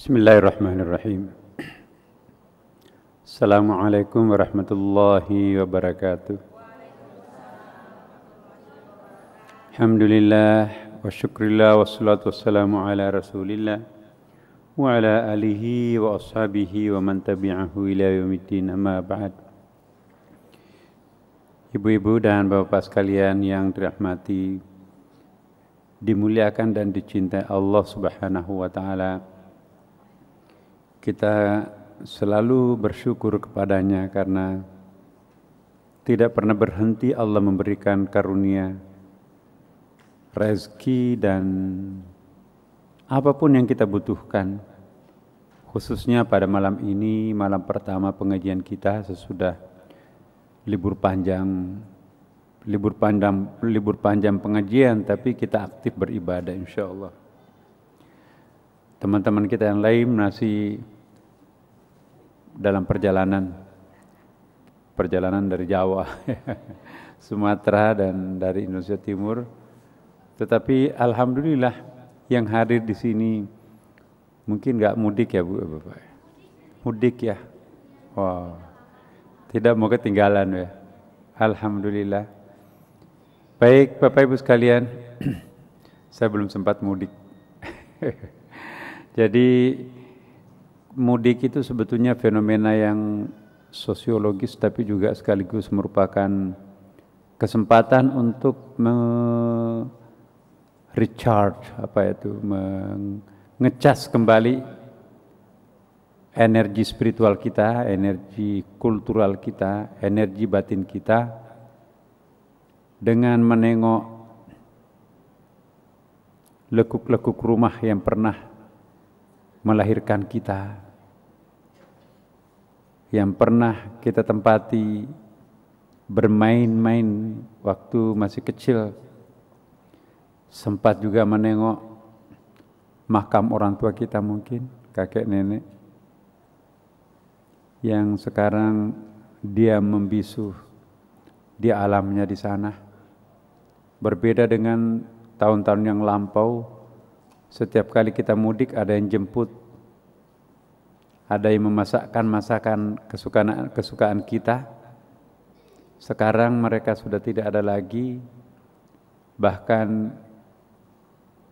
Bismillahirrahmanirrahim. Assalamualaikum warahmatullahi wabarakatuh. Alhamdulillah wa syukrillah wassalatu wassalamu ala rasulillah wa ala alihi wa ashabihi wa man tabi'ahu ila yaumiddin, amma ba'd. Ibu-ibu dan bapak sekalian yang dirahmati, dimuliakan dan dicintai Allah Subhanahu wa taala, kita selalu bersyukur kepadanya karena tidak pernah berhenti Allah memberikan karunia, rezeki dan apapun yang kita butuhkan. Khususnya pada malam ini, malam pertama pengajian kita sesudah libur panjang pengajian, tapi kita aktif beribadah insyaallah. Teman-teman kita yang lain masih dalam perjalanan dari Jawa, Sumatera dan dari Indonesia Timur. Tetapi alhamdulillah yang hadir di sini mungkin nggak mudik ya Bu, Bapak? Mudik ya? Wow, tidak mau ketinggalan ya. Alhamdulillah. Baik Bapak Ibu sekalian, saya belum sempat mudik. Jadi mudik itu sebetulnya fenomena yang sosiologis tapi juga sekaligus merupakan kesempatan untuk recharge, mengecas kembali energi spiritual kita, energi kultural kita, energi batin kita dengan menengok lekuk-lekuk rumah yang pernah melahirkan kita, yang pernah kita tempati bermain-main waktu masih kecil. Sempat juga menengok makam orang tua kita, mungkin kakek nenek yang sekarang dia membisu di alamnya di sana. Berbeda dengan tahun-tahun yang lampau, setiap kali kita mudik ada yang jemput, ada yang memasakkan masakan kesukaan kita. Sekarang mereka sudah tidak ada lagi, bahkan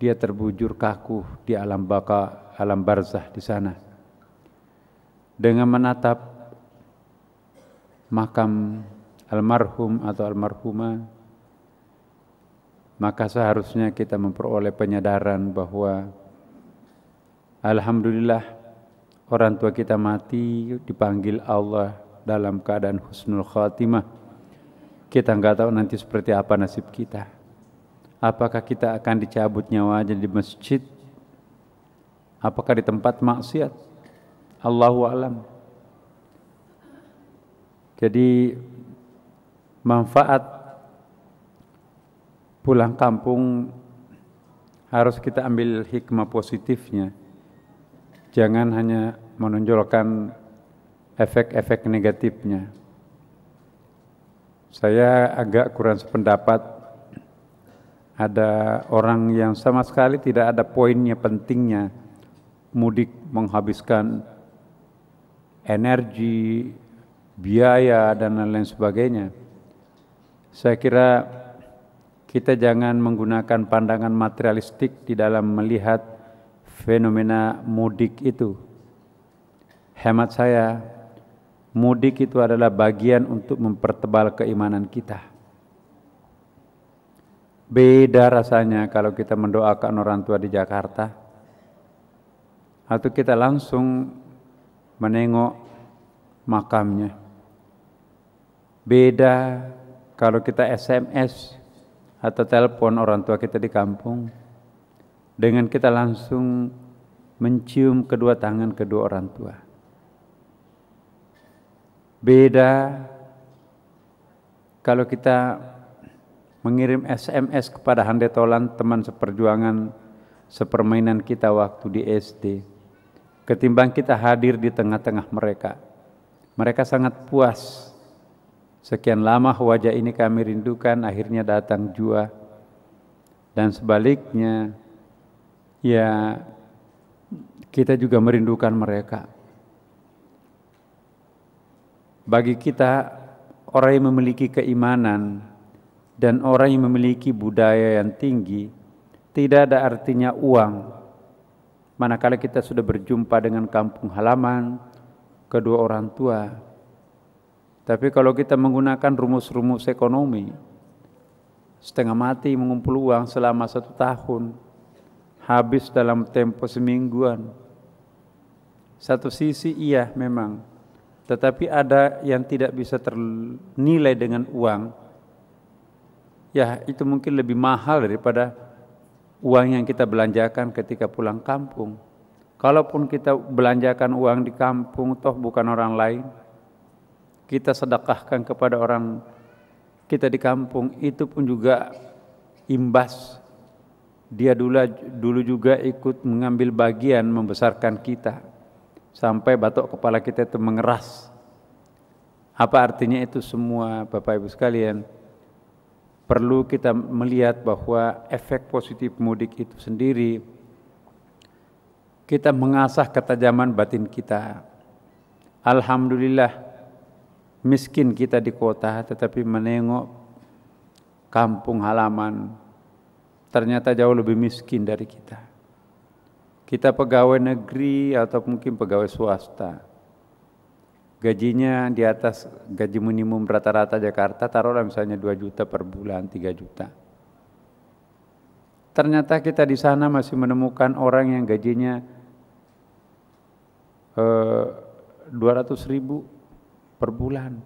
dia terbujur kaku di alam baka, alam barzah di sana. Dengan menatap makam almarhum atau almarhumah, maka seharusnya kita memperoleh penyadaran bahwa alhamdulillah orang tua kita mati dipanggil Allah dalam keadaan husnul khatimah. Kita enggak tahu nanti seperti apa nasib kita. Apakah kita akan dicabut nyawanya di masjid? Apakah di tempat maksiat? Allahu a'lam. Jadi manfaat pulang kampung harus kita ambil hikmah positifnya. Jangan hanya menonjolkan efek-efek negatifnya. Saya agak kurang sependapat. Ada orang yang sama sekali tidak ada poinnya pentingnya mudik menghabiskan energi, biaya dan lain-lain sebagainya. Saya kira kita jangan menggunakan pandangan materialistik di dalam melihat fenomena mudik itu. Hemat saya, mudik itu adalah bagian untuk mempertebal keimanan kita. Beda rasanya kalau kita mendoakan orang tua di Jakarta, atau kita langsung menengok makamnya. Beda kalau kita SMS atau telepon orang tua kita di kampung, dengan kita langsung mencium kedua tangan kedua orang tua. Beda kalau kita mengirim SMS kepada handetolan teman seperjuangan, sepermainan kita waktu di SD, ketimbang kita hadir di tengah-tengah mereka. Mereka sangat puas. Sekian lama wajah ini kami rindukan, akhirnya datang jua. Dan sebaliknya, ya kita juga merindukan mereka. Bagi kita, orang yang memiliki keimanan dan orang yang memiliki budaya yang tinggi, tidak ada artinya uang manakala kita sudah berjumpa dengan kampung halaman, kedua orang tua. Tapi kalau kita menggunakan rumus-rumus ekonomi, setengah mati mengumpul uang selama 1 tahun, habis dalam tempo semingguan. Satu sisi iya memang, tetapi ada yang tidak bisa ternilai dengan uang. Ya, itu mungkin lebih mahal daripada uang yang kita belanjakan ketika pulang kampung. Kalaupun kita belanjakan uang di kampung, toh bukan orang lain, kita sedekahkan kepada orang kita di kampung, itu pun juga imbas. Dia dulu juga ikut mengambil bagian membesarkan kita, sampai batok kepala kita itu mengeras. Apa artinya itu semua, Bapak Ibu sekalian? Perlu kita melihat bahwa efek positif mudik itu sendiri, kita mengasah ketajaman batin kita. Alhamdulillah, miskin kita di kota, tetapi menengok kampung halaman, ternyata jauh lebih miskin dari kita. Kita pegawai negeri atau mungkin pegawai swasta, gajinya di atas gaji minimum rata-rata Jakarta, taruhlah misalnya 2 juta per bulan, 3 juta. Ternyata kita di sana masih menemukan orang yang gajinya 200.000 per bulan.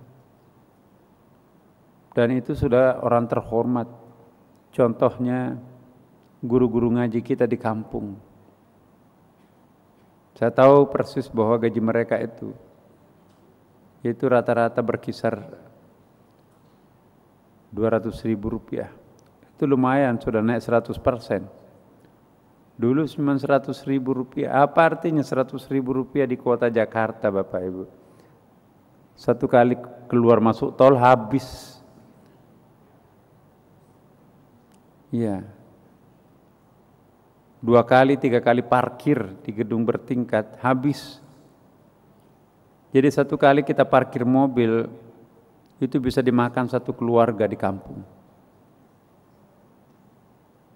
Dan itu sudah orang terhormat. Contohnya guru-guru ngaji kita di kampung. Saya tahu persis bahwa gaji mereka itu rata-rata berkisar 200.000 rupiah. Itu lumayan, sudah naik 100%. Dulu cuma 100.000 rupiah. Apa artinya 100.000 rupiah di kota Jakarta, Bapak Ibu? Satu kali keluar masuk tol habis. Iya. 2 kali, 3 kali parkir di gedung bertingkat, habis. Jadi 1 kali kita parkir mobil, itu bisa dimakan 1 keluarga di kampung.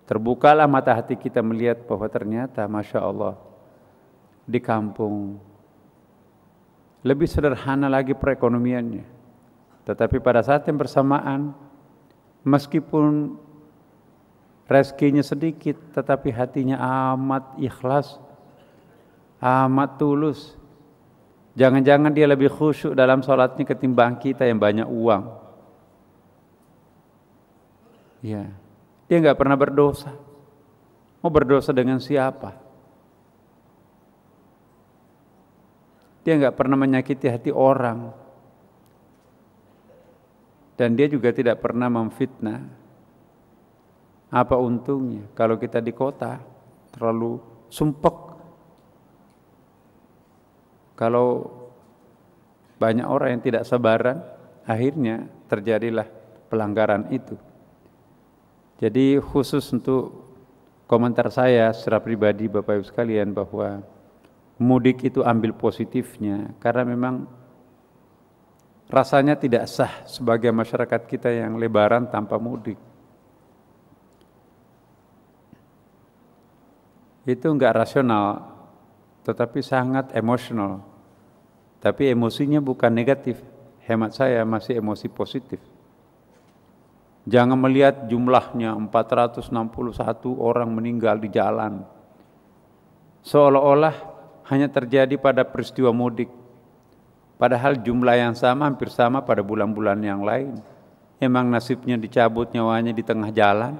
Terbukalah mata hati kita melihat bahwa ternyata Masya Allah, di kampung lebih sederhana lagi perekonomiannya. Tetapi pada saat yang bersamaan, meskipun rezekinya sedikit, tetapi hatinya amat ikhlas, amat tulus. Jangan-jangan dia lebih khusyuk dalam sholatnya ketimbang kita yang banyak uang. Ya, dia nggak pernah berdosa. Mau berdosa dengan siapa? Dia nggak pernah menyakiti hati orang. Dan dia juga tidak pernah memfitnah. Apa untungnya kalau kita di kota terlalu sumpek? Kalau banyak orang yang tidak sabaran, akhirnya terjadilah pelanggaran itu. Jadi khusus untuk komentar saya secara pribadi Bapak Ibu sekalian, bahwa mudik itu ambil positifnya, karena memang rasanya tidak sah sebagai masyarakat kita yang lebaran tanpa mudik. Itu enggak rasional, tetapi sangat emosional. Tapi emosinya bukan negatif, hemat saya masih emosi positif. Jangan melihat jumlahnya 461 orang meninggal di jalan, seolah-olah hanya terjadi pada peristiwa mudik. Padahal jumlah yang sama, hampir sama pada bulan-bulan yang lain. Emang nasibnya dicabut nyawanya di tengah jalan.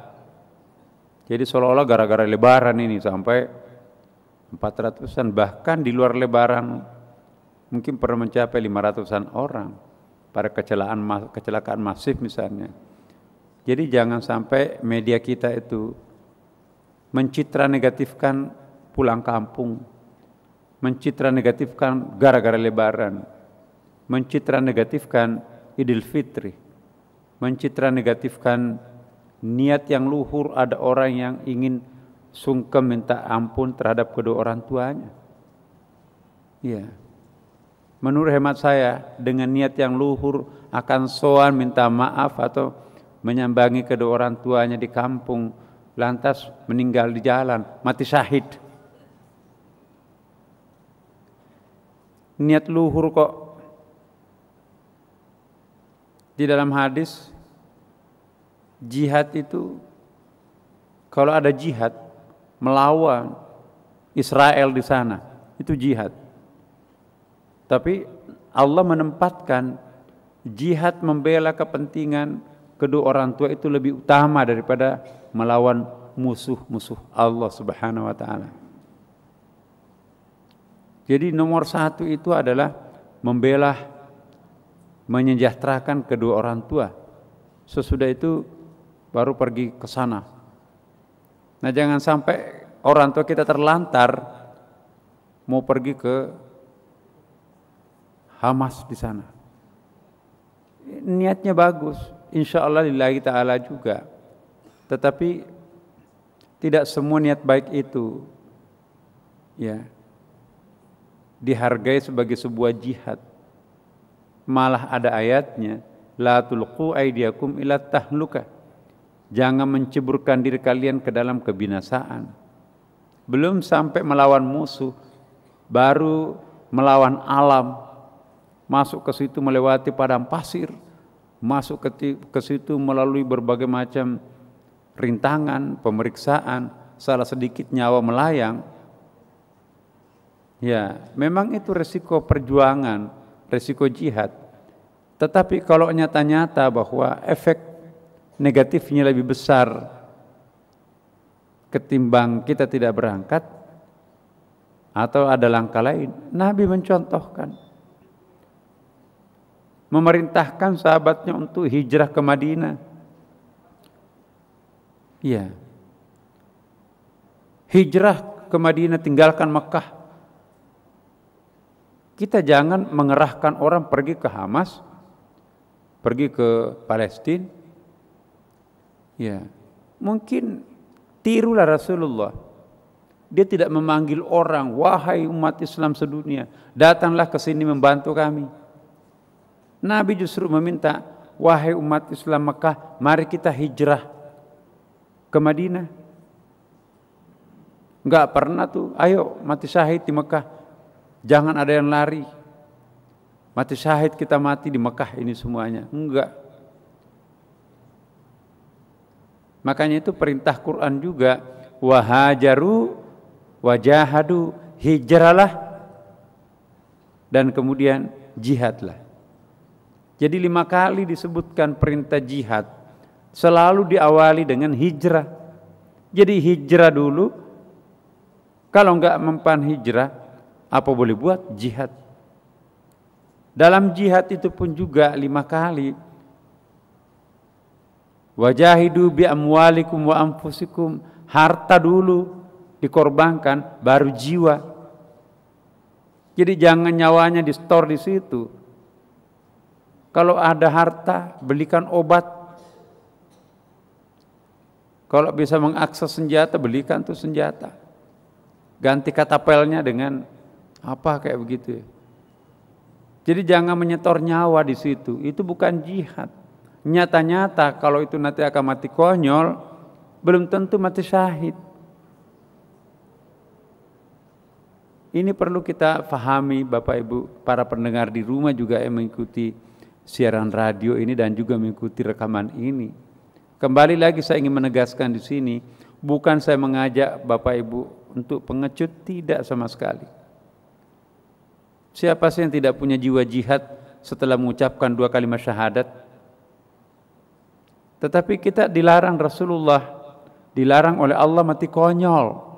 Jadi seolah-olah gara-gara lebaran ini sampai 400-an, bahkan di luar lebaran mungkin pernah mencapai 500-an orang pada kecelakaan masif misalnya. Jadi jangan sampai media kita itu mencitra negatifkan pulang kampung, mencitra negatifkan gara-gara lebaran, mencitra negatifkan Idul Fitri, mencitra negatifkan niat yang luhur ada orang yang ingin sungkem minta ampun terhadap kedua orang tuanya. Ya. Menurut hemat saya, dengan niat yang luhur akan sowan minta maaf atau menyambangi kedua orang tuanya di kampung, lantas meninggal di jalan, mati syahid. Niat luhur kok. Di dalam hadis, jihad itu, kalau ada jihad melawan Israel di sana, itu jihad. Tapi Allah menempatkan jihad membela kepentingan kedua orang tua itu lebih utama daripada melawan musuh-musuh Allah Subhanahu wa taala. Jadi nomor satu itu adalah membela, menyejahterakan kedua orang tua. Sesudah itu baru pergi ke sana. Nah, jangan sampai orang tua kita terlantar mau pergi ke Hamas di sana. Niatnya bagus, insya Allah lillahi ta'ala juga. Tetapi tidak semua niat baik itu ya dihargai sebagai sebuah jihad. Malah ada ayatnya, la tulqu aydiyakum ila tahluka. Jangan menceburkan diri kalian ke dalam kebinasaan. Belum sampai melawan musuh, baru melawan alam. Masuk ke situ melewati padang pasir, masuk ke situ melalui berbagai macam rintangan, pemeriksaan, salah sedikit nyawa melayang. Ya, memang itu resiko perjuangan, resiko jihad. Tetapi kalau nyata-nyata bahwa efek negatifnya lebih besar ketimbang kita tidak berangkat atau ada langkah lain, Nabi mencontohkan. Memerintahkan sahabatnya untuk hijrah ke Madinah. Iya. Hijrah ke Madinah, tinggalkan Mekah. Kita jangan mengerahkan orang pergi ke Hamas, pergi ke Palestina. Ya, mungkin tirulah Rasulullah. Dia tidak memanggil orang, wahai umat Islam sedunia, datanglah ke sini membantu kami. Nabi justru meminta, wahai umat Islam Mekah, mari kita hijrah ke Madinah. Enggak pernah tuh, ayo mati syahid di Mekah, jangan ada yang lari. Mati syahid kita mati di Mekah ini semuanya. Enggak. Makanya itu perintah Quran juga, wahajaru wajahadu, hijralah dan kemudian jihadlah. Jadi 5 kali disebutkan perintah jihad, selalu diawali dengan hijrah. Jadi hijrah dulu, kalau enggak mempan hijrah, apa boleh buat? Jihad. Dalam jihad itu pun juga 5 kali. Wajahidu bi amwalikum wa anfusikum, harta dulu dikorbankan, baru jiwa. Jadi jangan nyawanya di store di situ. Kalau ada harta, belikan obat. Kalau bisa mengakses senjata, belikan tuh senjata. Ganti katapelnya dengan apa kayak begitu. Jadi jangan menyetor nyawa di situ. Itu bukan jihad. Nyata-nyata kalau itu nanti akan mati konyol, belum tentu mati syahid. Ini perlu kita fahami, Bapak Ibu, para pendengar di rumah juga yang mengikuti siaran radio ini dan juga mengikuti rekaman ini. Kembali lagi saya ingin menegaskan di sini, bukan saya mengajak Bapak Ibu untuk pengecut, tidak sama sekali. Siapa sih yang tidak punya jiwa jihad setelah mengucapkan 2 kalimat syahadat? Tetapi kita dilarang Rasulullah, dilarang oleh Allah mati konyol.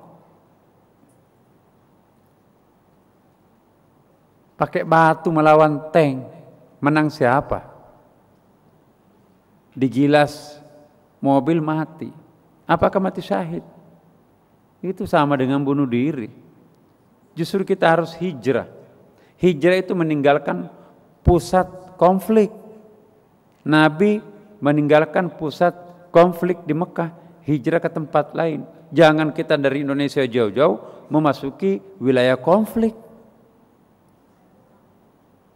Pakai batu melawan tank. Menang siapa? Digilas mobil mati. Apakah mati syahid? Itu sama dengan bunuh diri. Justru kita harus hijrah. Hijrah itu meninggalkan pusat konflik. Nabi meninggalkan pusat konflik di Mekah, hijrah ke tempat lain. Jangan kita dari Indonesia jauh-jauh memasuki wilayah konflik.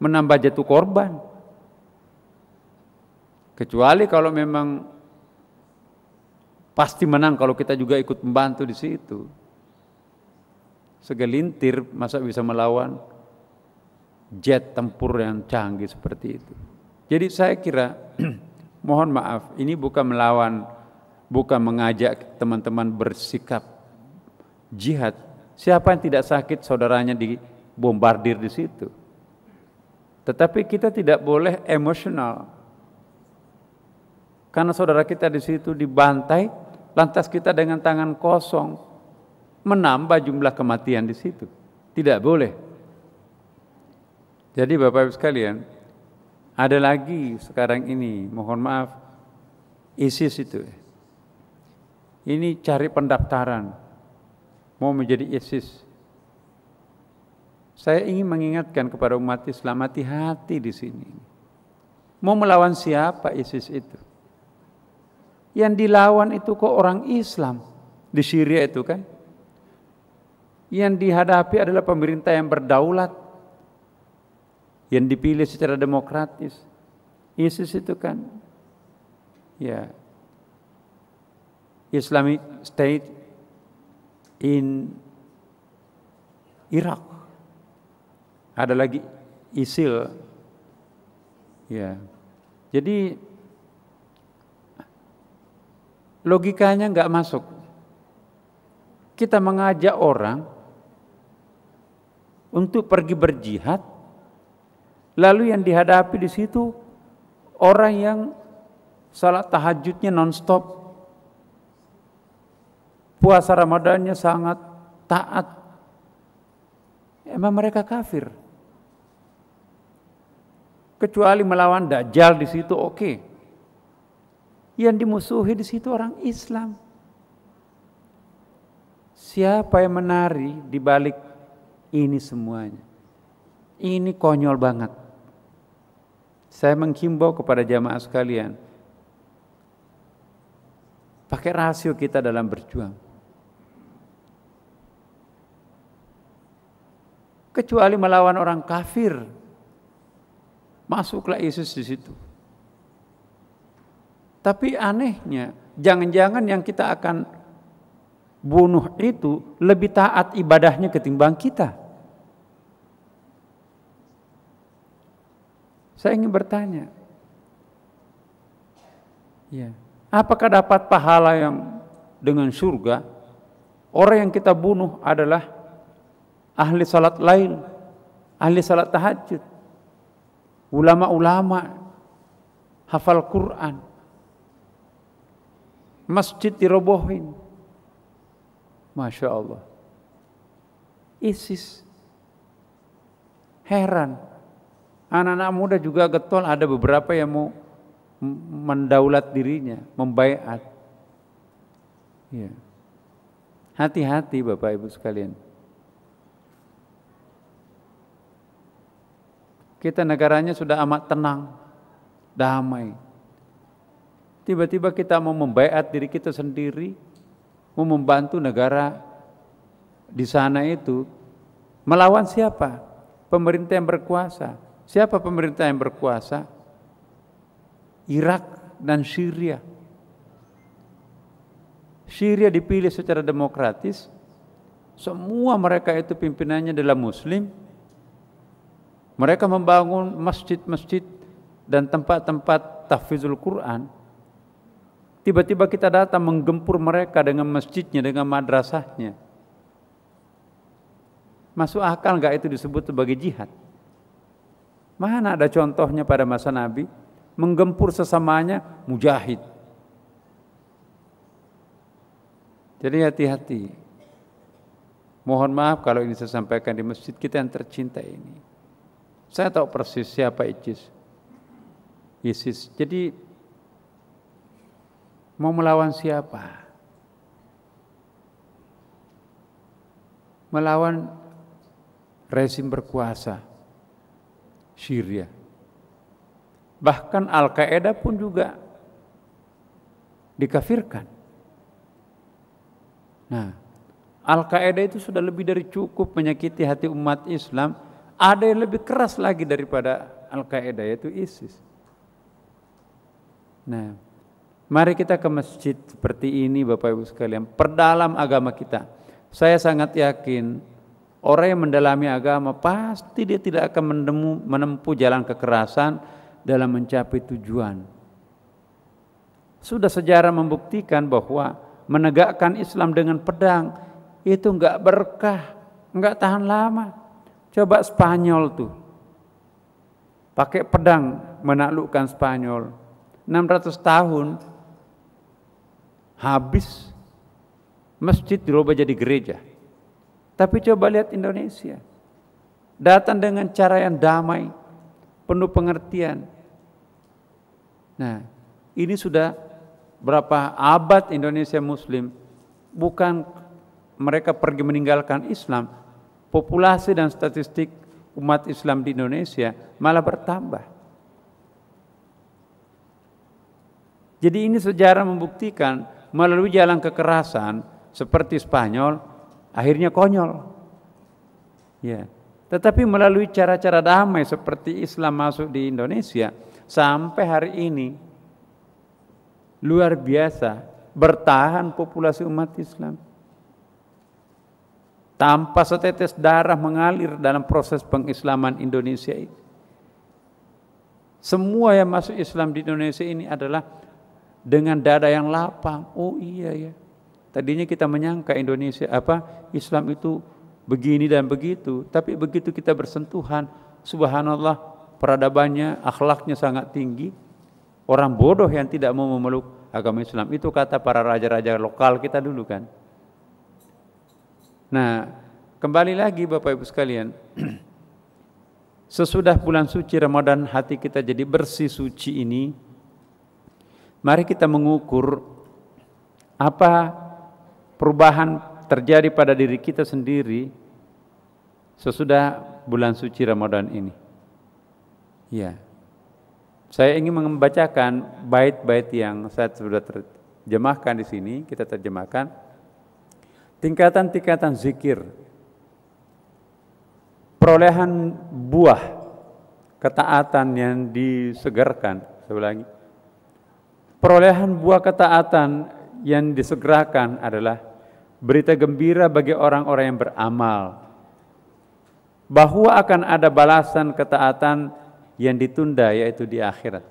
menambah jatuh korban. Kecuali kalau memang pasti menang kalau kita juga ikut membantu di situ. Segelintir masa bisa melawan jet tempur yang canggih seperti itu. Jadi saya kira mohon maaf, ini bukan melawan, bukan mengajak teman-teman bersikap jihad. Siapa yang tidak sakit saudaranya dibombardir di situ. Tetapi kita tidak boleh emosional. Karena saudara kita di situ dibantai, lantas kita dengan tangan kosong menambah jumlah kematian di situ. Tidak boleh. Jadi Bapak Ibu sekalian, ada lagi sekarang ini, mohon maaf, ISIS itu. Ini cari pendaftaran, mau menjadi ISIS. Saya ingin mengingatkan kepada umat Islam, hati-hati di sini. Mau melawan siapa ISIS itu? Yang dilawan itu kok orang Islam di Syria itu kan? Yang dihadapi adalah pemerintah yang berdaulat, yang dipilih secara demokratis. ISIS itu kan, ya, Islamic State in Iraq. Ada lagi ISIL, ya. Jadi logikanya nggak masuk. Kita mengajak orang untuk pergi berjihad, lalu yang dihadapi di situ orang yang salat tahajudnya non-stop, puasa Ramadannya sangat taat. Emang mereka kafir? Kecuali melawan Dajjal di situ oke. Yang dimusuhi di situ orang Islam. Siapa yang menari di balik ini semuanya? Ini konyol banget. Saya menghimbau kepada jamaah sekalian, pakai rasio kita dalam berjuang. Kecuali melawan orang kafir, masuklah ISIS di situ. Tapi anehnya, jangan-jangan yang kita akan bunuh itu lebih taat ibadahnya ketimbang kita. Saya ingin bertanya, ya, apakah dapat pahala yang dengan surga? Orang yang kita bunuh adalah ahli salat lail, ahli salat tahajud, ulama-ulama, hafal Quran, masjid dirobohin. Masya Allah. ISIS. Heran. Anak-anak muda juga getol, ada beberapa yang mau mendaulat dirinya, membaiat. Ya. Hati-hati Bapak Ibu sekalian. Kita negaranya sudah amat tenang, damai. Tiba-tiba kita mau membaiat diri kita sendiri, mau membantu negara di sana itu, melawan siapa? Pemerintah yang berkuasa. Siapa pemerintah yang berkuasa? Irak dan Syria. Syria dipilih secara demokratis, semua mereka itu pimpinannya adalah Muslim. Mereka membangun masjid-masjid dan tempat-tempat tahfizul Quran. Tiba-tiba kita datang menggempur mereka dengan masjidnya, dengan madrasahnya. Masuk akal enggak itu disebut sebagai jihad? Mana ada contohnya pada masa Nabi? Menggempur sesamanya mujahid. Jadi hati-hati. Mohon maaf kalau ini saya sampaikan di masjid kita yang tercinta ini. Saya tahu persis siapa ISIS. Jadi mau melawan siapa? Melawan rezim berkuasa Syria. Bahkan Al-Qaeda pun juga dikafirkan. Nah, Al-Qaeda itu sudah lebih dari cukup menyakiti hati umat Islam, Ada yang lebih keras lagi daripada Al-Qaeda, yaitu ISIS. Nah, mari kita ke masjid seperti ini Bapak Ibu sekalian, perdalam agama kita. Saya sangat yakin orang yang mendalami agama pasti dia tidak akan menempuh jalan kekerasan dalam mencapai tujuan. Sudah sejarah membuktikan bahwa menegakkan Islam dengan pedang itu enggak berkah, enggak tahan lama. Coba Spanyol tuh, pakai pedang menaklukkan Spanyol, 600 tahun habis, masjid dirubah jadi gereja. Tapi coba lihat Indonesia, datang dengan cara yang damai, penuh pengertian. Nah, ini sudah berapa abad Indonesia Muslim, bukan mereka pergi meninggalkan Islam, populasi dan statistik umat Islam di Indonesia malah bertambah. Jadi ini sejarah membuktikan melalui jalan kekerasan seperti Spanyol akhirnya konyol. Ya. Tetapi melalui cara-cara damai seperti Islam masuk di Indonesia sampai hari ini luar biasa bertahan populasi umat Islam. Tanpa setetes darah mengalir dalam proses pengislaman Indonesia ini. Semua yang masuk Islam di Indonesia ini adalah dengan dada yang lapang. Oh iya ya. Tadinya kita menyangka Indonesia Islam itu begini dan begitu, tapi begitu kita bersentuhan, subhanallah, peradabannya, akhlaknya sangat tinggi. Orang bodoh yang tidak mau memeluk agama Islam, itu kata para raja-raja lokal kita dulu kan. Nah, kembali lagi Bapak Ibu sekalian, sesudah bulan suci Ramadan hati kita jadi bersih suci ini, mari kita mengukur apa perubahan terjadi pada diri kita sendiri sesudah bulan suci Ramadan ini. Ya, saya ingin membacakan bait-bait yang saya sudah terjemahkan di sini, kita terjemahkan. Tingkatan-tingkatan zikir, perolehan buah ketaatan yang disegarkan. Saya ulangi, perolehan buah ketaatan yang disegerakan adalah berita gembira bagi orang-orang yang beramal, bahwa akan ada balasan ketaatan yang ditunda, yaitu di akhirat.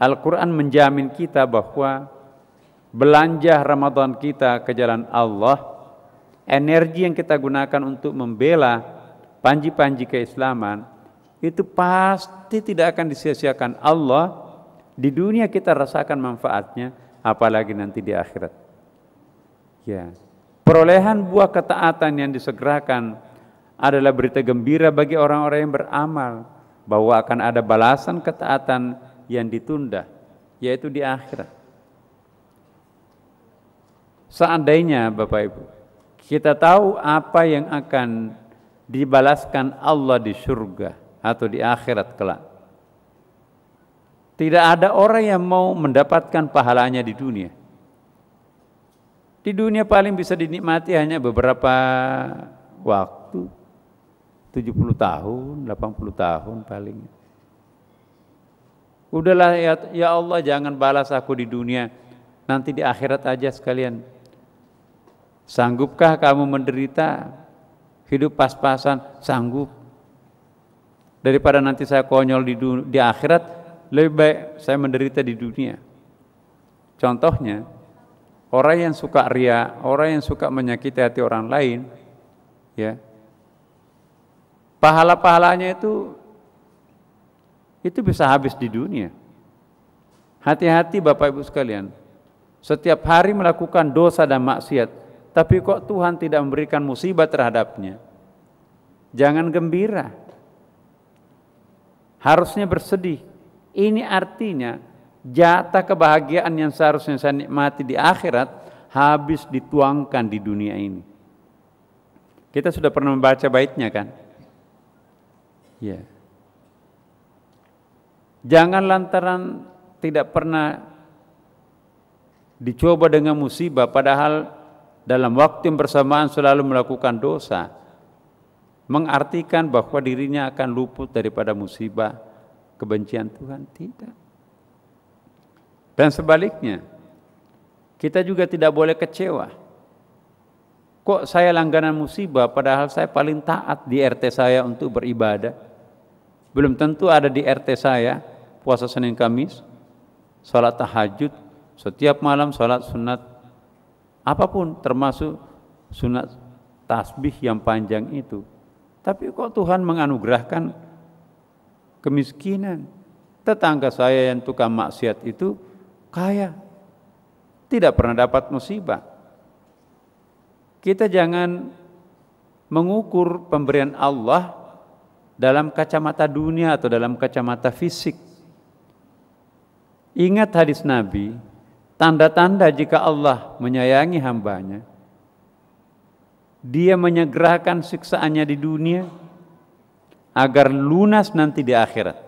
Al-Quran menjamin kita bahwa belanja Ramadan kita ke jalan Allah, energi yang kita gunakan untuk membela panji-panji keislaman, itu pasti tidak akan disia-siakan Allah. Di dunia kita rasakan manfaatnya, apalagi nanti di akhirat. Ya, perolehan buah ketaatan yang disegerakan adalah berita gembira bagi orang-orang yang beramal, bahwa akan ada balasan ketaatan yang ditunda, yaitu di akhirat. Seandainya Bapak Ibu, kita tahu apa yang akan dibalaskan Allah di surga atau di akhirat kelak, tidak ada orang yang mau mendapatkan pahalanya di dunia. Di dunia paling bisa dinikmati hanya beberapa waktu, 70 tahun, 80 tahun paling. Udahlah ya Allah, jangan balas aku di dunia, nanti di akhirat aja sekalian. Sanggupkah kamu menderita hidup pas-pasan? Sanggup. Daripada nanti saya konyol di akhirat, lebih baik saya menderita di dunia. Contohnya, orang yang suka ria, orang yang suka menyakiti hati orang lain, ya, pahala-pahalanya itu bisa habis di dunia. Hati-hati Bapak Ibu sekalian, setiap hari melakukan dosa dan maksiat, tapi kok Tuhan tidak memberikan musibah terhadapnya, jangan gembira, harusnya bersedih. Ini artinya jatah kebahagiaan yang seharusnya saya nikmati di akhirat habis dituangkan di dunia ini. Kita sudah pernah membaca baitnya kan? Ya. Jangan lantaran tidak pernah dicoba dengan musibah, padahal dalam waktu yang bersamaan selalu melakukan dosa, mengartikan bahwa dirinya akan luput daripada musibah kebencian Tuhan, tidak. Dan sebaliknya, kita juga tidak boleh kecewa. Kok saya langganan musibah padahal saya paling taat di RT saya untuk beribadah. Belum tentu ada di RT saya puasa Senin Kamis, salat tahajud, setiap malam salat sunat, apapun termasuk sunat tasbih yang panjang itu. Tapi kok Tuhan menganugerahkan kemiskinan? Tetangga saya yang tukang maksiat itu kaya, tidak pernah dapat musibah. Kita jangan mengukur pemberian Allah dalam kacamata dunia atau dalam kacamata fisik. Ingat hadis Nabi, tanda-tanda jika Allah menyayangi hambanya, Dia menyegerakan siksaannya di dunia agar lunas nanti di akhirat.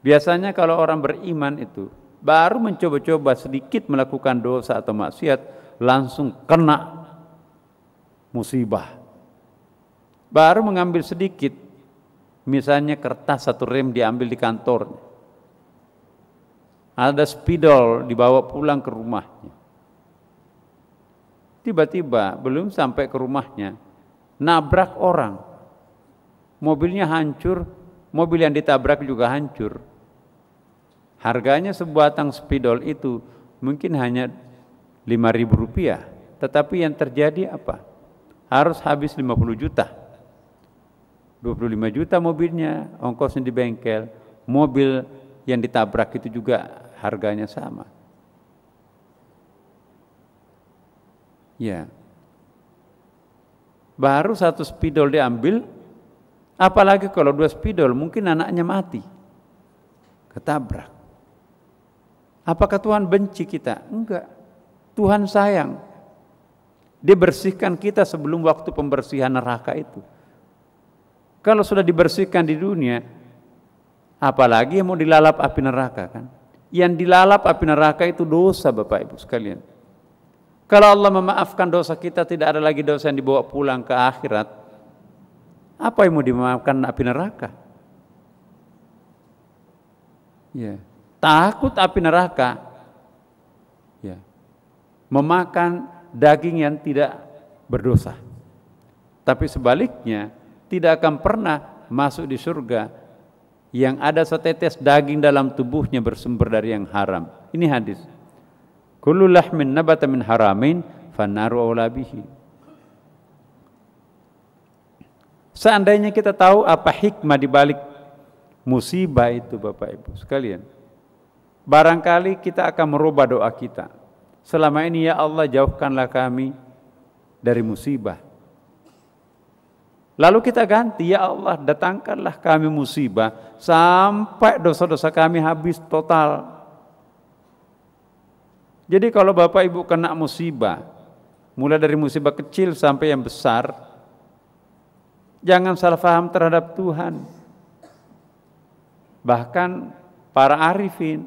Biasanya kalau orang beriman itu baru mencoba-coba sedikit melakukan dosa atau maksiat, langsung kena musibah. Baru mengambil sedikit, misalnya kertas 1 rem diambil di kantornya, ada spidol dibawa pulang ke rumahnya. Tiba-tiba belum sampai ke rumahnya, nabrak orang, mobilnya hancur, mobil yang ditabrak juga hancur. Harganya sebuah batang spidol itu mungkin hanya Rp5.000, tetapi yang terjadi apa? Harus habis 50 juta. 25 juta mobilnya, ongkosnya di bengkel, mobil yang ditabrak itu juga harganya sama. Ya. Baru 1 spidol diambil, apalagi kalau 2 spidol, mungkin anaknya mati. Ketabrak. Apakah Tuhan benci kita? Enggak. Tuhan sayang. Dia bersihkan kita sebelum waktu pembersihan neraka itu. Kalau sudah dibersihkan di dunia, apalagi yang mau dilalap api neraka kan? Yang dilalap api neraka itu dosa, Bapak Ibu sekalian. Kalau Allah memaafkan dosa kita, tidak ada lagi dosa yang dibawa pulang ke akhirat. Apa yang mau dimaafkan api neraka? Ya, takut api neraka. Ya, memakan daging yang tidak berdosa. Tapi sebaliknya, tidak akan pernah masuk di surga yang ada setetes daging dalam tubuhnya bersumber dari yang haram. Ini hadis. Kullu lahmin nabata min haramin fannaru aula bihi. Seandainya kita tahu apa hikmah di balik musibah itu, Bapak Ibu sekalian, barangkali kita akan merubah doa kita. Selama ini, ya Allah, jauhkanlah kami dari musibah. Lalu kita ganti, ya Allah, datangkanlah kami musibah sampai dosa-dosa kami habis total. Jadi kalau Bapak Ibu kena musibah, mulai dari musibah kecil sampai yang besar, jangan salah paham terhadap Tuhan. Bahkan para arifin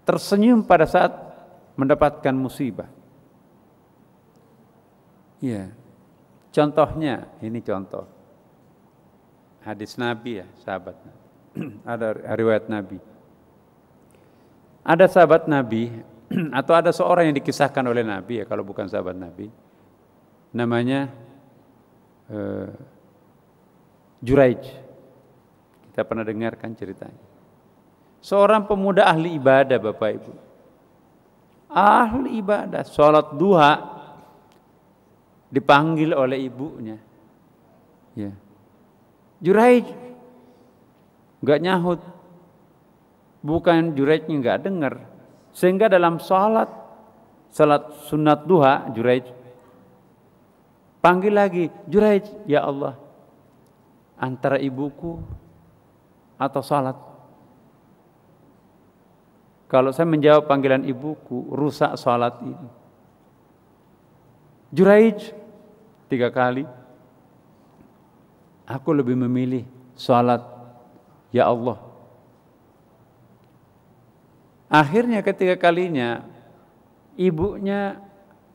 tersenyum pada saat mendapatkan musibah. Ya, contohnya, ini contoh hadis Nabi ya, sahabat. Ada riwayat Nabi. Ada sahabat Nabi atau ada seorang yang dikisahkan oleh Nabi ya, kalau bukan sahabat Nabi, namanya Juraij. Kita pernah dengarkan ceritanya. Seorang pemuda ahli ibadah, Bapak Ibu. Ahli ibadah, sholat duha, dipanggil oleh ibunya. Ya. Juraij enggak nyahut. Bukan Juraijnya enggak dengar. Sehingga dalam salat sunat duha, Juraij panggil lagi, Juraij, ya Allah, antara ibuku atau salat. Kalau saya menjawab panggilan ibuku, rusak salat ini. Juraij 3 kali. Aku lebih memilih salat, ya Allah. Akhirnya ketiga kalinya ibunya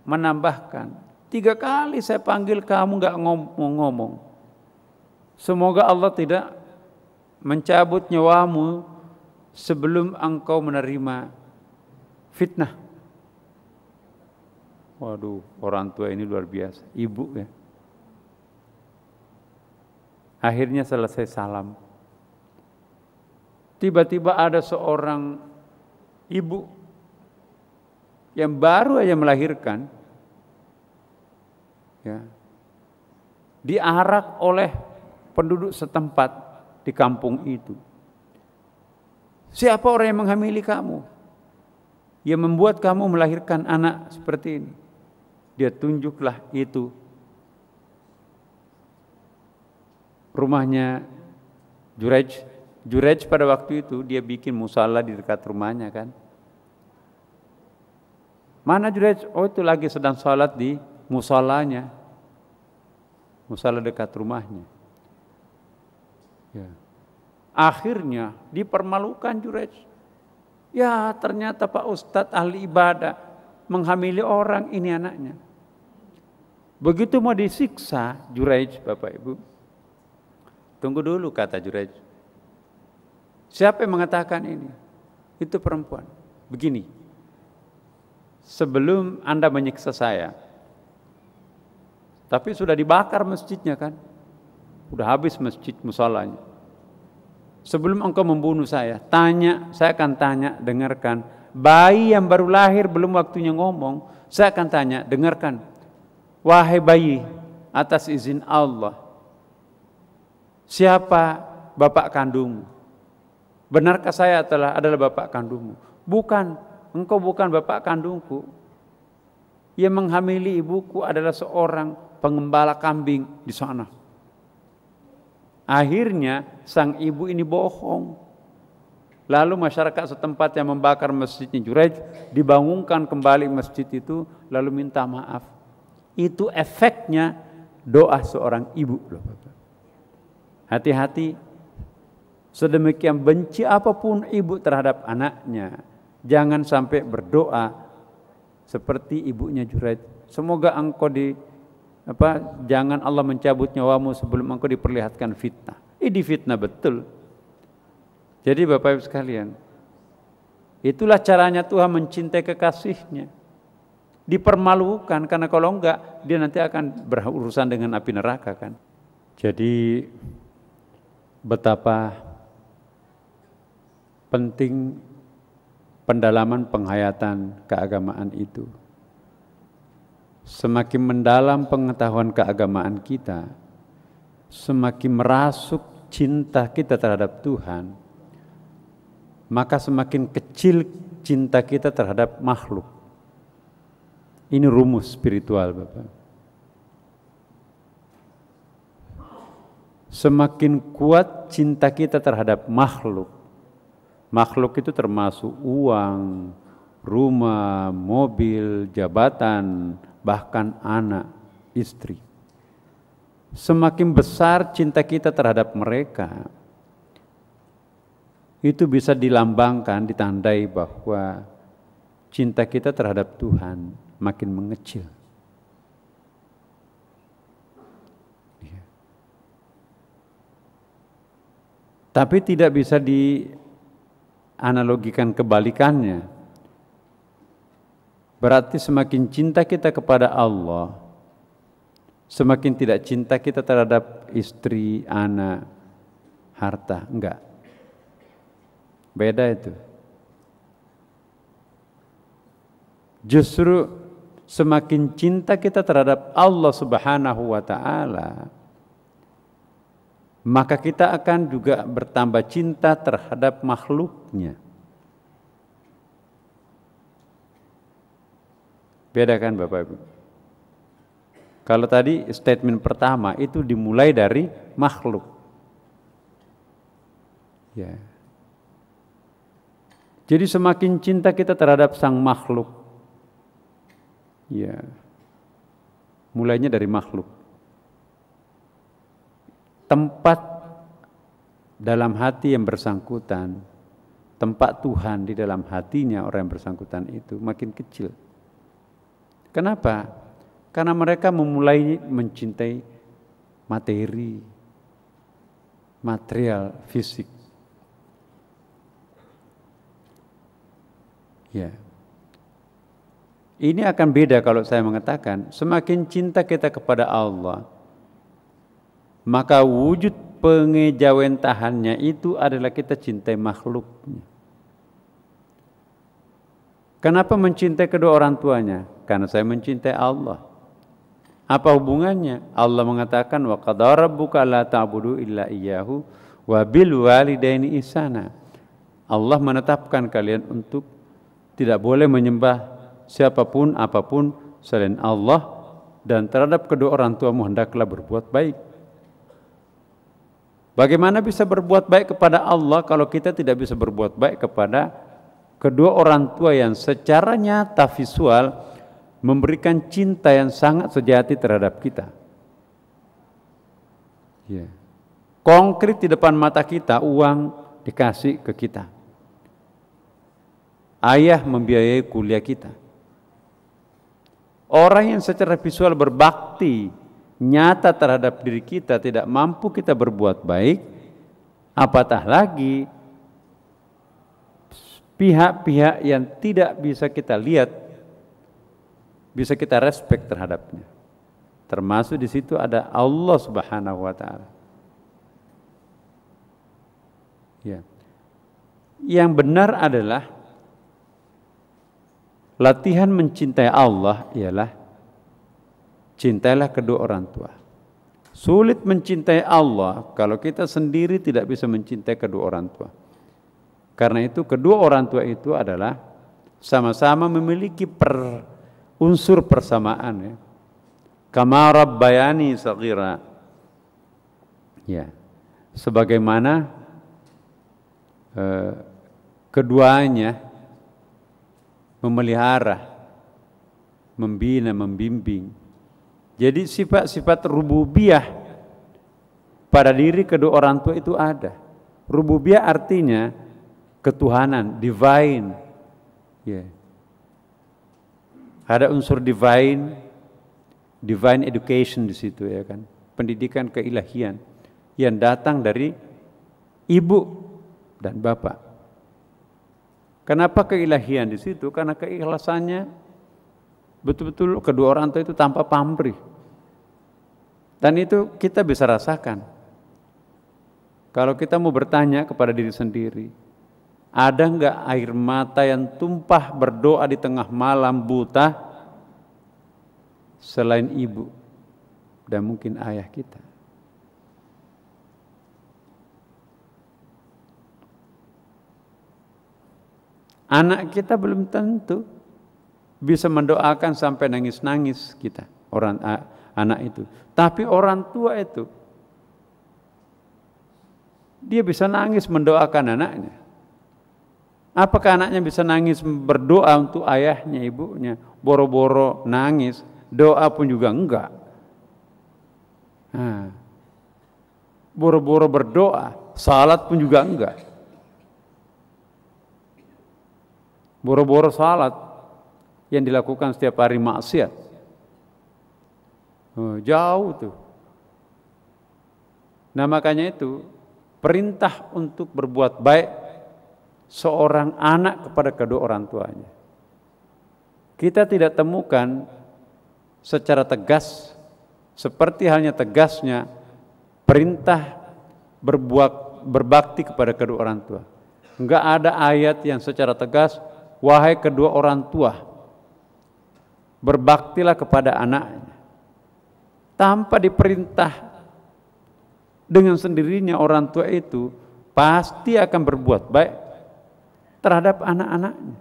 menambahkan, 3 kali saya panggil kamu nggak ngomong. Semoga Allah tidak mencabut nyawamu sebelum engkau menerima fitnah. Waduh, orang tua ini luar biasa, ibu ya. Akhirnya selesai salam. Tiba-tiba ada seorang ibu yang baru aja melahirkan, ya, diarak oleh penduduk setempat di kampung itu. Siapa orang yang menghamili kamu? Yang membuat kamu melahirkan anak seperti ini? Dia tunjuklah itu rumahnya Jurej. Jurej pada waktu itu dia bikin musala di dekat rumahnya kan. Mana Jurej? Oh itu lagi sedang sholat di musalanya. Musala dekat rumahnya. Ya. Akhirnya dipermalukan Jurej. Ya ternyata Pak Ustadz ahli ibadah menghamili orang, ini anaknya. Begitu mau disiksa Jurej, Bapak Ibu. Tunggu dulu kata Jurej. Siapa yang mengatakan ini? Itu perempuan. Begini, sebelum Anda menyiksa saya, tapi sudah dibakar masjidnya kan? Sudah habis masjid musolanya. Sebelum engkau membunuh saya akan tanya, dengarkan. Bayi yang baru lahir belum waktunya ngomong, saya akan tanya, dengarkan. Wahai bayi, atas izin Allah, siapa bapak kandungmu? Benarkah saya adalah bapak kandungmu? Bukan, engkau bukan bapak kandungku. Yang menghamili ibuku adalah seorang pengembala kambing di sana. Akhirnya sang ibu ini bohong. Lalu masyarakat setempat yang membakar masjidnya Jurej dibangunkan kembali masjid itu, lalu minta maaf. Itu efeknya doa seorang ibu. Hati-hati, sedemikian benci apapun ibu terhadap anaknya, jangan sampai berdoa seperti ibunya Jurej. Semoga engkau jangan Allah mencabut nyawamu sebelum engkau diperlihatkan fitnah. Ini fitnah betul. Jadi Bapak Ibu sekalian, itulah caranya Tuhan mencintai kekasihnya. Dipermalukan, karena kalau enggak dia nanti akan berurusan dengan api neraka kan. Jadi betapa penting pendalaman penghayatan keagamaan itu. Semakin mendalam pengetahuan keagamaan kita, semakin merasuk cinta kita terhadap Tuhan, maka semakin kecil cinta kita terhadap makhluk. Ini rumus spiritual, Bapak. Semakin kuat cinta kita terhadap makhluk. Makhluk itu termasuk uang, rumah, mobil, jabatan, bahkan anak, istri. Semakin besar cinta kita terhadap mereka, itu bisa dilambangkan, ditandai bahwa cinta kita terhadap Tuhan makin mengecil. Tapi tidak bisa dianalogikan kebalikannya. Berarti semakin cinta kita kepada Allah, semakin tidak cinta kita terhadap istri, anak, harta. Enggak. Beda itu. Justru semakin cinta kita terhadap Allah Subhanahu wa ta'ala, maka kita akan juga bertambah cinta terhadap makhluknya. Beda kan Bapak Ibu? Kalau tadi statement pertama itu dimulai dari makhluk. Ya. Jadi semakin cinta kita terhadap sang makhluk, ya, mulainya dari makhluk. Tempat dalam hati yang bersangkutan, tempat Tuhan di dalam hatinya orang yang bersangkutan itu makin kecil. Kenapa? Karena mereka memulai mencintai materi, material, fisik. Ya. Ini akan beda kalau saya mengatakan semakin cinta kita kepada Allah, maka wujud pengejawentahannya itu adalah kita cintai makhluknya. Kenapa mencintai kedua orang tuanya? Karena saya mencintai Allah. Apa hubungannya? Allah mengatakan wa qadara rabbuka alla ta'budu illa iyyahu wa bil walidaini ihsana. Allah menetapkan kalian untuk tidak boleh menyembah siapapun apapun selain Allah, dan terhadap kedua orang tuamu hendaklah berbuat baik. Bagaimana bisa berbuat baik kepada Allah kalau kita tidak bisa berbuat baik kepada kedua orang tua yang secara nyata visual memberikan cinta yang sangat sejati terhadap kita? Ya. Konkret di depan mata kita, uang dikasih ke kita. Ayah membiayai kuliah kita. Orang yang secara visual berbakti nyata terhadap diri kita tidak mampu kita berbuat baik, apatah lagi pihak-pihak yang tidak bisa kita lihat, bisa kita respect terhadapnya. Termasuk di situ ada Allah Subhanahu wa taala. Ya. Yang benar adalah latihan mencintai Allah ialah cintailah kedua orang tua. Sulit mencintai Allah kalau kita sendiri tidak bisa mencintai kedua orang tua. Karena itu kedua orang tua itu adalah sama-sama memiliki unsur persamaan, ya. Kama rabbayani shaghira. Ya. Sebagaimana keduanya memelihara, membina, membimbing. Jadi sifat-sifat rububiyah pada diri kedua orang tua itu ada. Rububiyah artinya ketuhanan, divine. Yeah. Ada unsur divine education di situ, ya kan. Pendidikan keilahian yang datang dari ibu dan bapak. Kenapa keilahian di situ? Karena keikhlasannya betul-betul kedua orang tua itu tanpa pamrih. Dan itu kita bisa rasakan. Kalau kita mau bertanya kepada diri sendiri, ada enggak air mata yang tumpah berdoa di tengah malam buta selain ibu dan mungkin ayah kita? Anak kita belum tentu bisa mendoakan sampai nangis-nangis kita, anak itu. Tapi orang tua itu, dia bisa nangis mendoakan anaknya. Apakah anaknya bisa nangis berdoa untuk ayahnya, ibunya? Boro-boro nangis, doa pun juga enggak. Boro-boro berdoa, salat pun juga enggak. Boro-boro salat yang dilakukan setiap hari maksiat. Jauh tuh. Nah makanya itu perintah untuk berbuat baik seorang anak kepada kedua orang tuanya. Kita tidak temukan secara tegas seperti halnya tegasnya perintah berbakti kepada kedua orang tua. Enggak ada ayat yang secara tegas, wahai kedua orang tua, berbaktilah kepada anaknya. Tanpa diperintah, dengan sendirinya orang tua itu pasti akan berbuat baik terhadap anak-anaknya.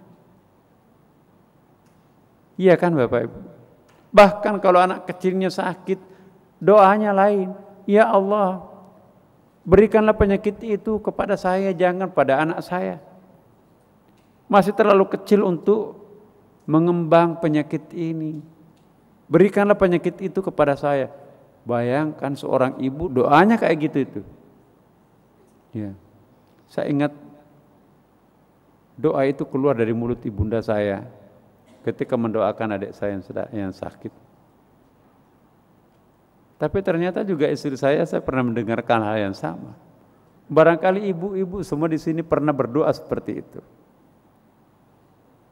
Iya kan Bapak Ibu? Bahkan kalau anak kecilnya sakit, doanya lain. Ya Allah, berikanlah penyakit itu kepada saya, jangan pada anak saya. Masih terlalu kecil untuk mengembang penyakit ini. Berikanlah penyakit itu kepada saya. Bayangkan seorang ibu doanya kayak gitu itu. Ya. Saya ingat doa itu keluar dari mulut ibunda saya ketika mendoakan adik saya yang sakit. Tapi ternyata juga istri saya pernah mendengarkan hal yang sama. Barangkali ibu-ibu semua di sini pernah berdoa seperti itu.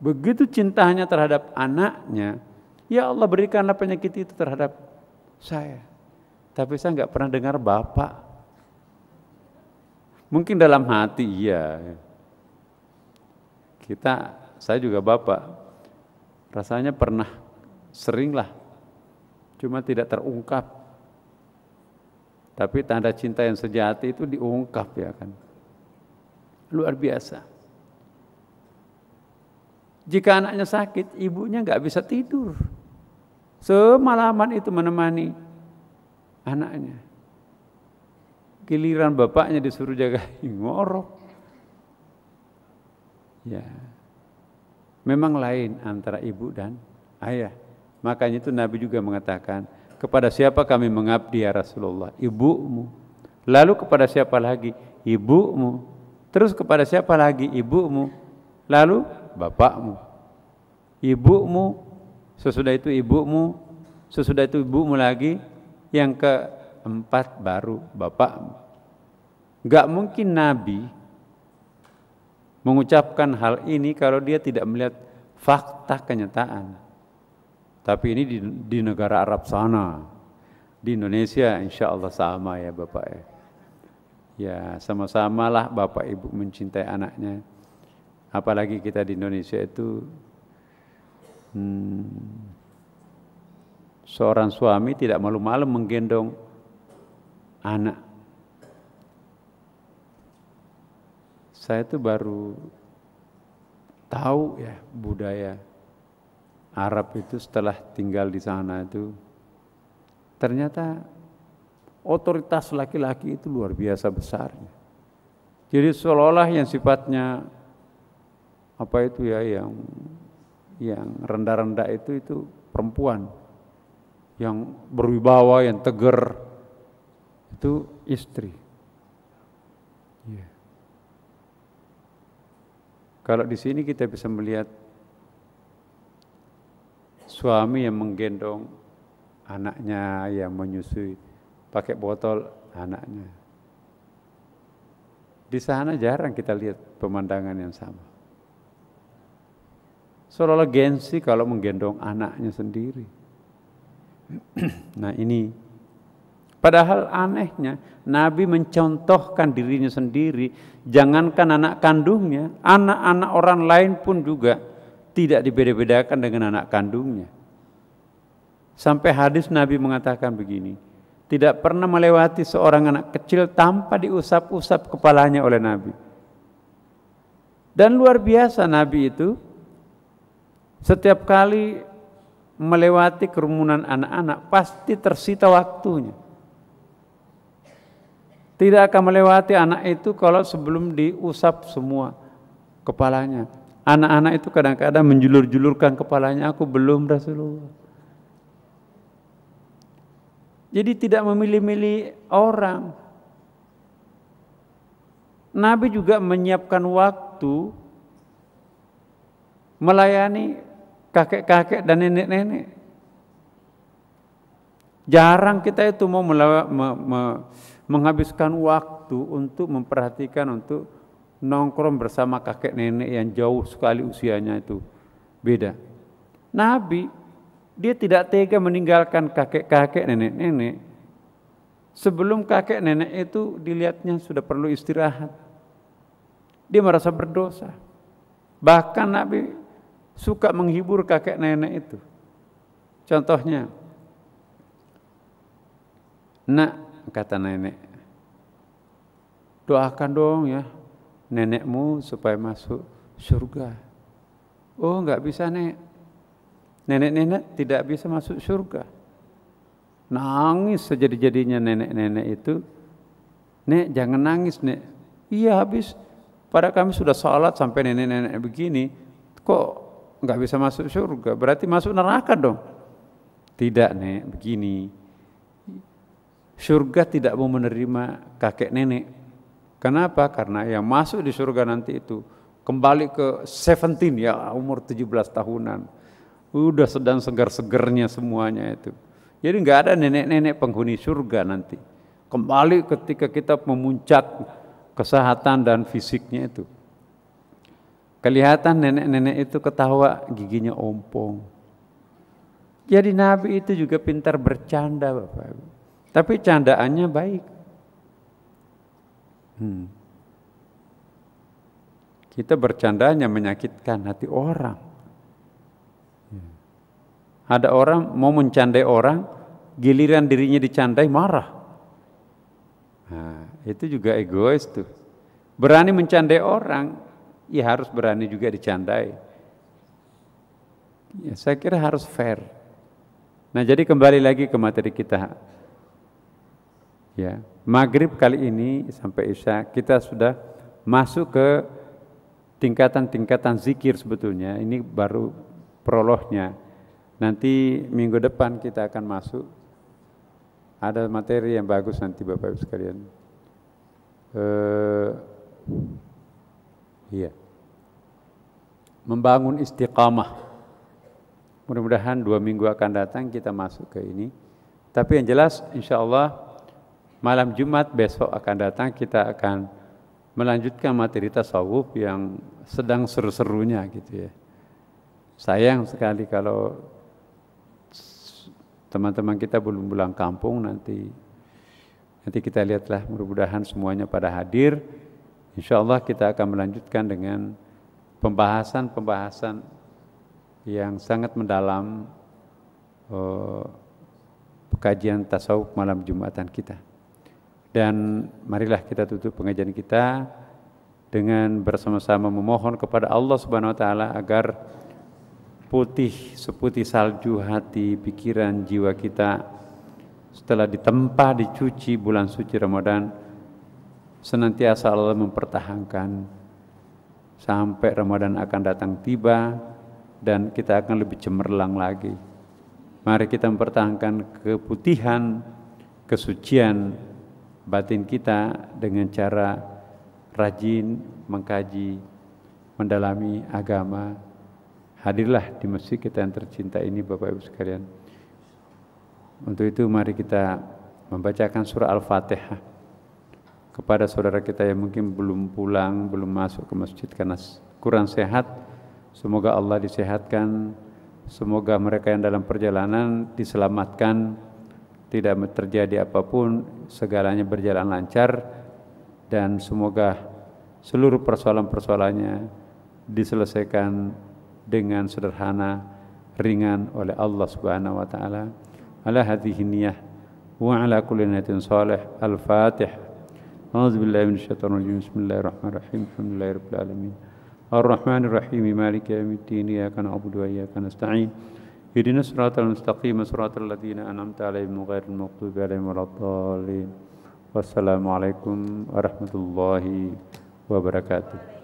Begitu cintanya terhadap anaknya, ya Allah berikanlah penyakit itu terhadap saya. Tapi saya nggak pernah dengar bapak. Mungkin dalam hati iya. Saya juga bapak. Rasanya pernah, seringlah. Cuma tidak terungkap. Tapi tanda cinta yang sejati itu diungkap ya kan. Luar biasa. Jika anaknya sakit, ibunya nggak bisa tidur. Semalaman itu menemani anaknya. Giliran bapaknya disuruh jaga ngorok. Ya, memang lain antara ibu dan ayah. Makanya itu Nabi juga mengatakan, kepada siapa kami mengabdi ya Rasulullah? Ibumu. Lalu kepada siapa lagi? Ibumu. Terus kepada siapa lagi? Ibumu. Lalu bapakmu. Ibumu. Sesudah itu ibumu. Sesudah itu ibumu lagi. Yang keempat baru bapakmu. Gak mungkin Nabi mengucapkan hal ini kalau dia tidak melihat fakta kenyataan. Tapi ini di negara Arab sana. Di Indonesia insya Allah sama ya Bapak ya. Ya sama-samalah Bapak Ibu mencintai anaknya. Apalagi kita di Indonesia itu seorang suami tidak malu-malu menggendong anak. Saya tuh baru tahu ya budaya Arab itu setelah tinggal di sana itu ternyata otoritas laki-laki itu luar biasa besarnya. Jadi seolah-olah yang sifatnya apa itu ya yang rendah-rendah itu perempuan, yang berwibawa, yang tegar itu istri. Yeah. Kalau di sini kita bisa melihat suami yang menggendong anaknya, yang menyusui pakai botol anaknya. Di sana jarang kita lihat pemandangan yang sama. Seolah-olah gengsi kalau menggendong anaknya sendiri. Nah ini, padahal anehnya Nabi mencontohkan dirinya sendiri. Jangankan anak kandungnya, anak-anak orang lain pun juga tidak dibeda-bedakan dengan anak kandungnya. Sampai hadis Nabi mengatakan begini, tidak pernah melewati seorang anak kecil tanpa diusap-usap kepalanya oleh Nabi. Dan luar biasa Nabi itu setiap kali melewati kerumunan anak-anak pasti tersita waktunya. Tidak akan melewati anak itu kalau sebelum diusap semua kepalanya. Anak-anak itu kadang-kadang menjulur-julurkan kepalanya, aku belum Rasulullah. Jadi tidak memilih-milih orang. Nabi juga menyiapkan waktu melayani kakek-kakek dan nenek-nenek. Jarang kita itu mau menghabiskan waktu untuk memperhatikan, untuk nongkrong bersama kakek nenek yang jauh sekali usianya itu beda. Nabi, dia tidak tega meninggalkan kakek-kakek, nenek-nenek. Sebelum kakek nenek itu dilihatnya sudah perlu istirahat. Dia merasa berdosa. Bahkan Nabi suka menghibur kakek nenek itu. Contohnya, nak, kata nenek, doakan dong ya nenekmu supaya masuk surga. Oh, enggak bisa nek. Nenek-nenek tidak bisa masuk surga. Nangis sejadi-jadinya nenek-nenek itu. Nek, jangan nangis, nek. Iya, habis pada kami sudah sholat sampai nenek-nenek begini, kok enggak bisa masuk surga? Berarti masuk neraka dong. Tidak, nek, begini. Surga tidak mau menerima kakek nenek. Kenapa? Karena yang masuk di surga nanti itu kembali ke 17 ya, umur 17 tahunan. Udah sedang segar-segernya semuanya itu. Jadi nggak ada nenek-nenek penghuni surga nanti. Kembali ketika kita memuncak kesehatan dan fisiknya itu. Kelihatan nenek-nenek itu ketawa giginya ompong. Jadi Nabi itu juga pintar bercanda Bapak Ibu. Tapi candaannya baik. Kita bercandanya menyakitkan hati orang. Ada orang mau mencandai orang, giliran dirinya dicandai marah. Nah, itu juga egois tuh. Berani mencandai orang, ya harus berani juga dicandai. Ya, saya kira harus fair. Nah, jadi kembali lagi ke materi kita. Ya, maghrib kali ini sampai Isya kita sudah masuk ke tingkatan-tingkatan zikir sebetulnya. Ini baru prolognya. Nanti minggu depan kita akan masuk. Ada materi yang bagus nanti Bapak Ibu sekalian. Iya. Membangun istiqamah. Mudah-mudahan 2 minggu akan datang kita masuk ke ini. Tapi yang jelas insya Allah malam Jumat besok akan datang kita akan melanjutkan materi tasawuf yang sedang seru-serunya gitu ya. Sayang sekali kalau teman-teman kita belum pulang kampung, nanti kita lihatlah, mudah-mudahan semuanya pada hadir. Insya Allah kita akan melanjutkan dengan pembahasan yang sangat mendalam kajian tasawuf malam Jumatan kita. Dan marilah kita tutup pengajian kita dengan bersama-sama memohon kepada Allah Subhanahu wa taala agar putih seputih salju hati, pikiran, jiwa kita setelah ditempa, dicuci bulan suci Ramadan, senantiasa Allah mempertahankan sampai Ramadan akan datang tiba dan kita akan lebih cemerlang lagi. Mari kita mempertahankan keputihan, kesucian batin kita dengan cara rajin mengkaji, mendalami agama. Hadirlah di masjid kita yang tercinta ini Bapak Ibu sekalian. Untuk itu mari kita membacakan surah Al-Fatihah kepada saudara kita yang mungkin belum pulang, belum masuk ke masjid karena kurang sehat. Semoga Allah disehatkan, semoga mereka yang dalam perjalanan diselamatkan, tidak terjadi apapun, segalanya berjalan lancar, dan semoga seluruh persoalan-persoalannya diselesaikan dengan sederhana, ringan oleh Allah Subhanahu wa taala. Ala hadhihi niyyah wa ala kulli niyatin salih. Al-Fatihah. A'udzubillahi minasyaitonir rajim. Bismillahirrahmanirrahim. Alhamdulillahirabbil alamin. Ar-Rahmanir Rahim. Maliki yaumiddin. Iyyaka na'budu wa iyyaka nasta'in. Ihdinas siratal mustaqim, siratal ladzina an'amta 'alaihim ghairil maghdubi 'alaihim waladdallin. Wassalamualaikum warahmatullahi wabarakatuh.